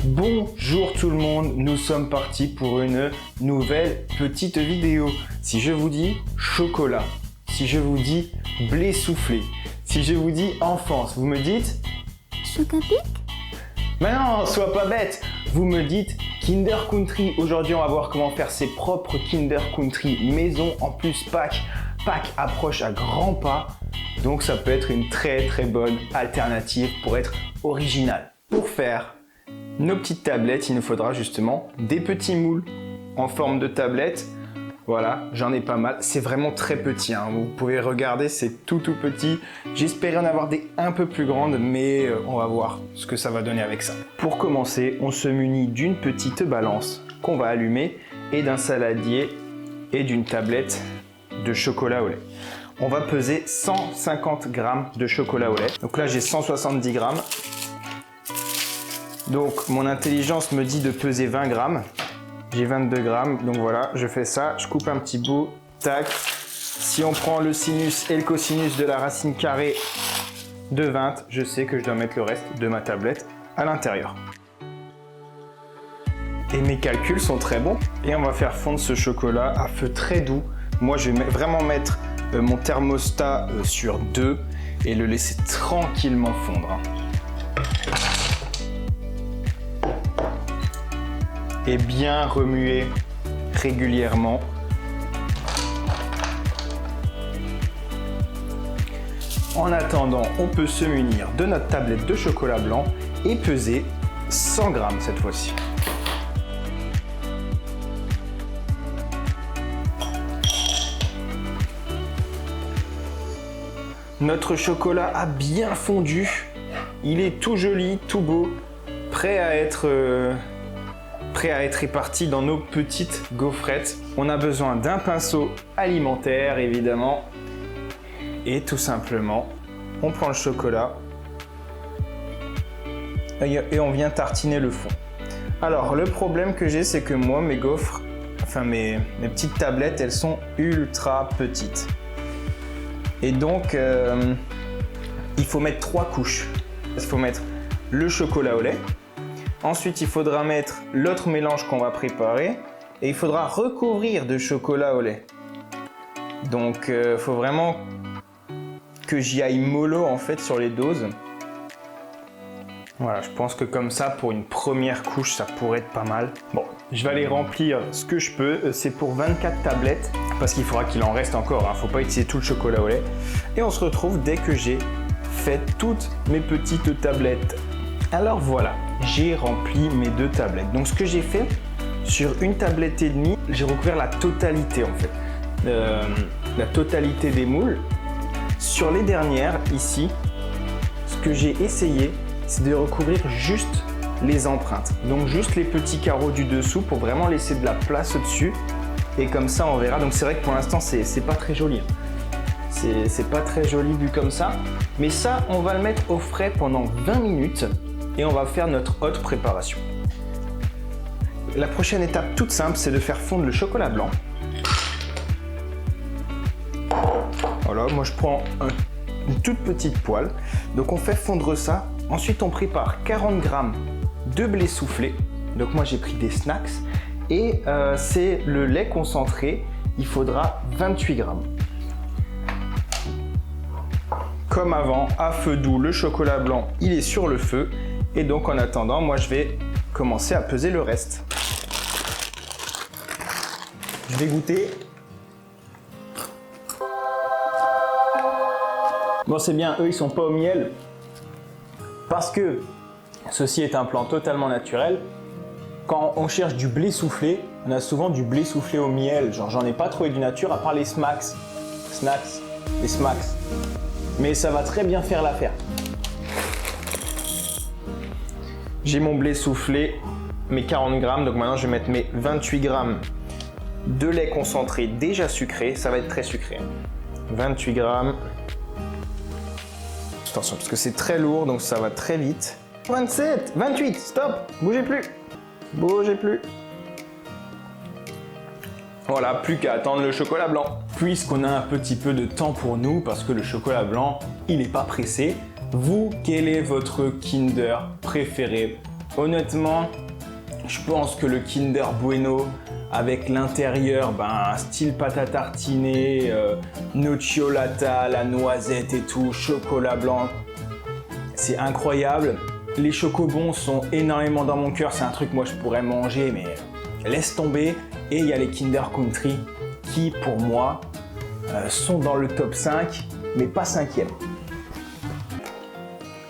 Bonjour tout le monde, nous sommes partis pour une nouvelle petite vidéo. Si je vous dis chocolat, si je vous dis blé soufflé, si je vous dis enfance, vous me dites Chocapic? Mais non, sois pas bête. Vous me dites Kinder Country. Aujourd'hui, on va voir comment faire ses propres Kinder Country maison. En plus, Pâques approche à grands pas. Donc, ça peut être une très bonne alternative pour être original. Pour faire nos petites tablettes, il nous faudra justement des petits moules en forme de tablette. Voilà, j'en ai pas mal. C'est vraiment très petit, hein. Vous pouvez regarder, c'est tout petit. J'espérais en avoir des un peu plus grandes, mais on va voir ce que ça va donner avec ça. Pour commencer, on se munit d'une petite balance qu'on va allumer et d'un saladier et d'une tablette de chocolat au lait. On va peser 150 g de chocolat au lait. Donc là, j'ai 170 g. Donc mon intelligence me dit de peser 20 g. J'ai 22 g, donc voilà, je fais ça, je coupe un petit bout, tac. Si on prend le sinus et le cosinus de la racine carrée de 20, je sais que je dois mettre le reste de ma tablette à l'intérieur. Et mes calculs sont très bons. Et on va faire fondre ce chocolat à feu très doux. Moi, je vais vraiment mettre mon thermostat sur 2 et le laisser tranquillement fondre. Et bien remuer régulièrement. En attendant, on peut se munir de notre tablette de chocolat blanc et peser 100 g cette fois-ci. Notre chocolat a bien fondu. Il est tout joli, tout beau, prêt à être réparti dans nos petites gaufrettes. On a besoin d'un pinceau alimentaire, évidemment. Et tout simplement, on prend le chocolat et on vient tartiner le fond. Alors, le problème que j'ai, c'est que moi, mes gaufres, enfin mes petites tablettes, elles sont ultra petites. Et donc, il faut mettre 3 couches. Il faut mettre le chocolat au lait. Ensuite, il faudra mettre l'autre mélange qu'on va préparer et il faudra recouvrir de chocolat au lait. Donc, il faut vraiment que j'y aille mollo en fait sur les doses. Voilà, je pense que comme ça, pour une première couche, ça pourrait être pas mal. Bon, je vais aller remplir ce que je peux. C'est pour 24 tablettes parce qu'il faudra qu'il en reste encore. Faut pas utiliser tout le chocolat au lait. Et on se retrouve dès que j'ai fait toutes mes petites tablettes. Alors voilà, j'ai rempli mes 2 tablettes. Donc ce que j'ai fait, sur une tablette et demie, j'ai recouvert la totalité en fait. La totalité des moules. Sur les dernières, ici, ce que j'ai essayé, c'est de recouvrir juste les empreintes. Donc juste les petits carreaux du dessous pour vraiment laisser de la place au-dessus. Et comme ça, on verra. Donc c'est vrai que pour l'instant, c'est pas très joli. C'est pas très joli vu comme ça. Mais ça, on va le mettre au frais pendant 20 minutes. Et on va faire notre haute préparation. La prochaine étape toute simple, c'est de faire fondre le chocolat blanc. Voilà, moi je prends une toute petite poêle. Donc on fait fondre ça. Ensuite on prépare 40 g de blé soufflé. Donc moi j'ai pris des snacks. Et c'est le lait concentré. Il faudra 28 g. Comme avant, à feu doux, le chocolat blanc, il est sur le feu. Et donc en attendant, moi je vais commencer à peser le reste. Je vais goûter. Bon, c'est bien, eux ils sont pas au miel parce que ceci est un plan totalement naturel. Quand on cherche du blé soufflé, on a souvent du blé soufflé au miel. Genre j'en ai pas trouvé du nature à part les smacks. Mais ça va très bien faire l'affaire. J'ai mon blé soufflé, mes 40 g, donc maintenant je vais mettre mes 28 g de lait concentré déjà sucré, ça va être très sucré. 28 g. Attention, parce que c'est très lourd, donc ça va très vite. 27, 28, stop, bougez plus. Voilà, plus qu'à attendre le chocolat blanc. Puisqu'on a un petit peu de temps pour nous, parce que le chocolat blanc, il n'est pas pressé, Vous, quel est votre Kinder préféré honnêtement, je pense que le Kinder Bueno avec l'intérieur, style pâte à tartiner, nocciolata, la noisette et tout, chocolat blanc, c'est incroyable. Les chocobons sont énormément dans mon cœur, c'est un truc moi je pourrais manger, mais laisse tomber. Et il y a les Kinder Country qui, pour moi, sont dans le top 5, mais pas 5e.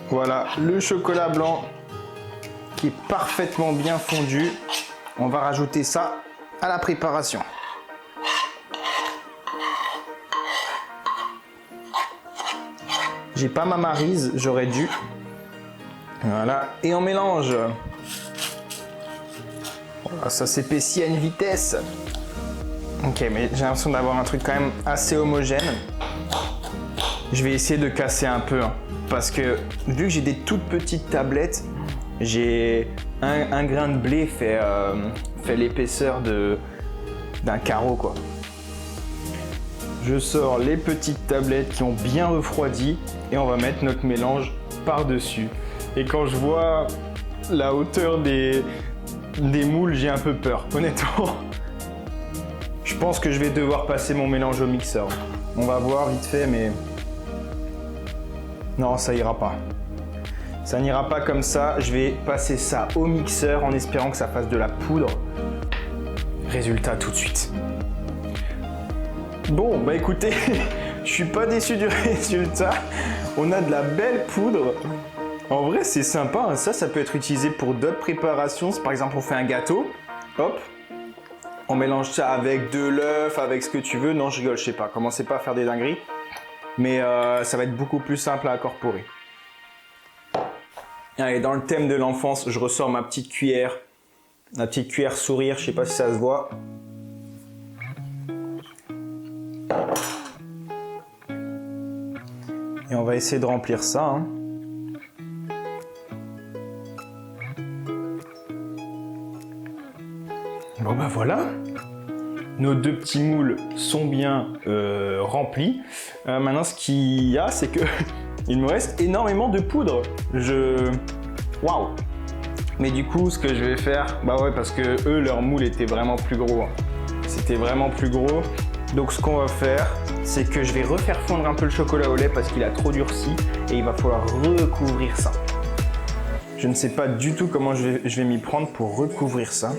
Voilà, le chocolat blanc qui est parfaitement bien fondu. On va rajouter ça à la préparation. J'ai pas ma maryse, j'aurais dû. Voilà, et on mélange. Voilà, ça s'épaissit à une vitesse. Ok, mais j'ai l'impression d'avoir un truc quand même assez homogène. Je vais essayer de casser un peu, parce que vu que j'ai des toutes petites tablettes, j'ai un grain de blé fait l'épaisseur d'un carreau, quoi. Je sors les petites tablettes qui ont bien refroidi et on va mettre notre mélange par-dessus. Et quand je vois la hauteur des moules, j'ai un peu peur, honnêtement. Je pense que je vais devoir passer mon mélange au mixeur. On va voir vite fait, mais non, ça ira pas. Ça n'ira pas comme ça. Je vais passer ça au mixeur en espérant que ça fasse de la poudre. Résultat tout de suite. Bon, bah écoutez, je suis pas déçu du résultat. On a de la belle poudre. En vrai, c'est sympa, hein. Ça peut être utilisé pour d'autres préparations. Si par exemple on fait un gâteau, hop, on mélange ça avec de l'œuf, avec ce que tu veux. Non, je rigole, je sais pas. Commencez pas à faire des dingueries. Mais ça va être beaucoup plus simple à incorporer. Allez, dans le thème de l'enfance, je ressors ma petite cuillère sourire. Je sais pas si ça se voit. Et on va essayer de remplir ça, hein. Bon bah voilà, nos deux petits moules sont bien remplis. Maintenant ce qu'il y a, c'est que il me reste énormément de poudre. Waouh! Mais du coup, ce que je vais faire, bah ouais, parce que eux, leur moule était vraiment plus gros, hein. C'était vraiment plus gros. Donc ce qu'on va faire, c'est que je vais refaire fondre un peu le chocolat au lait parce qu'il a trop durci et il va falloir recouvrir ça. Je ne sais pas du tout comment je vais m'y prendre pour recouvrir ça.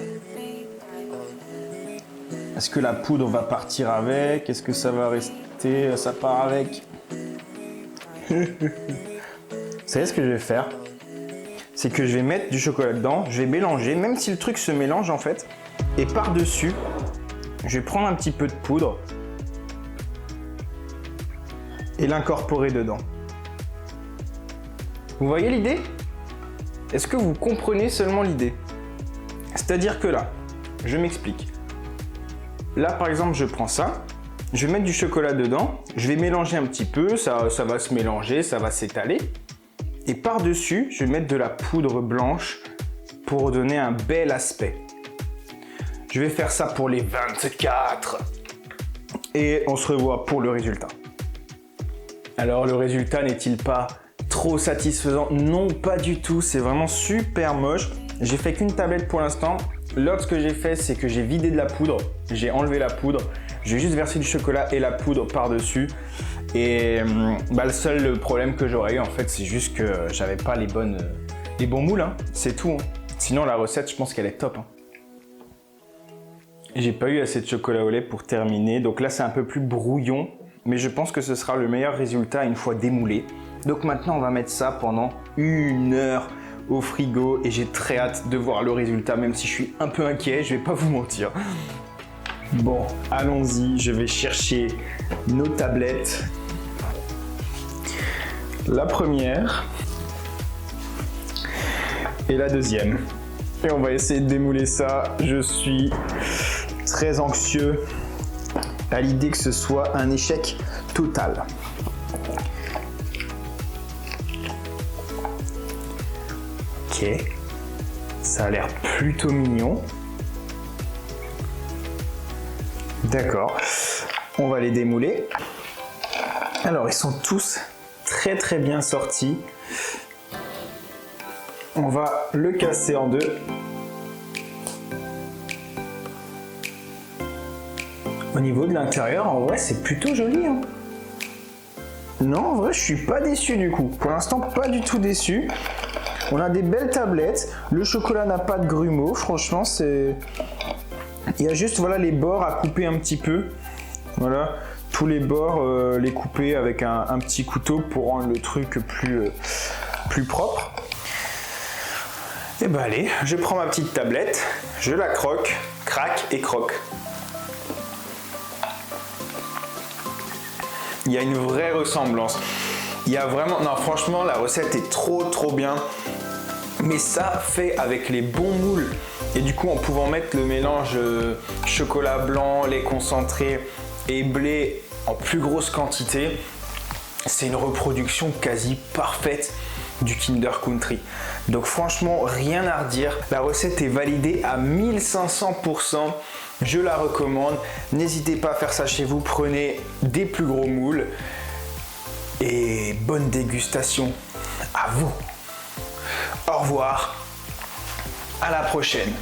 Est-ce que la poudre va partir avec? Est-ce que ça va rester? Ça part avec? Vous savez ce que je vais faire? C'est que je vais mettre du chocolat dedans, je vais mélanger, même si le truc se mélange en fait. Et par-dessus, je vais prendre un petit peu de poudre et l'incorporer dedans. Vous voyez l'idée? Est-ce que vous comprenez seulement l'idée? C'est-à-dire que là, je m'explique. Là, par exemple, je prends ça, je vais mettre du chocolat dedans, je vais mélanger un petit peu, ça va se mélanger, ça va s'étaler. Et par-dessus, je vais mettre de la poudre blanche pour donner un bel aspect. Je vais faire ça pour les 24. Et on se revoit pour le résultat. Alors, le résultat n'est-il pas trop satisfaisant? Non, pas du tout, c'est vraiment super moche. J'ai fait qu'une tablette pour l'instant. L'autre, ce que j'ai fait, c'est que j'ai vidé de la poudre. J'ai enlevé la poudre. J'ai juste versé du chocolat et la poudre par-dessus. Et le seul problème que j'aurais eu, en fait, c'est juste que j'avais pas les bons moules. Hein. C'est tout. Hein. Sinon, la recette, je pense qu'elle est top. Hein. J'ai pas eu assez de chocolat au lait pour terminer. Donc là, c'est un peu plus brouillon. Mais je pense que ce sera le meilleur résultat une fois démoulé. Donc maintenant, on va mettre ça pendant 1 heure au frigo et j'ai très hâte de voir le résultat, même si je suis un peu inquiet, je vais pas vous mentir. Bon, allons-y, je vais chercher nos tablettes. La première et la deuxième. Et on va essayer de démouler ça. Je suis très anxieux à l'idée que ce soit un échec total. Ok, ça a l'air plutôt mignon. D'accord, on va les démouler. Alors, ils sont tous très bien sortis. On va le casser en deux. Au niveau de l'intérieur, en vrai, c'est plutôt joli. Hein. Non, en vrai, je suis pas déçu du coup. Pour l'instant, pas du tout déçu. On a des belles tablettes. Le chocolat n'a pas de grumeaux. Franchement, c'est... Il y a juste voilà, les bords à couper un petit peu. Voilà. Tous les bords, les couper avec un petit couteau pour rendre le truc plus propre. Et ben allez, je prends ma petite tablette, je la croque, craque et croque. Il y a une vraie ressemblance. Il y a vraiment... Non, franchement, la recette est trop bien. Mais ça fait avec les bons moules. Et du coup, en pouvant mettre le mélange chocolat blanc, lait concentré et blé en plus grosse quantité, c'est une reproduction quasi parfaite du Kinder Country. Donc franchement, rien à redire. La recette est validée à 1500%. Je la recommande. N'hésitez pas à faire ça chez vous. Prenez des plus gros moules. Et bonne dégustation à vous. Au revoir. À la prochaine.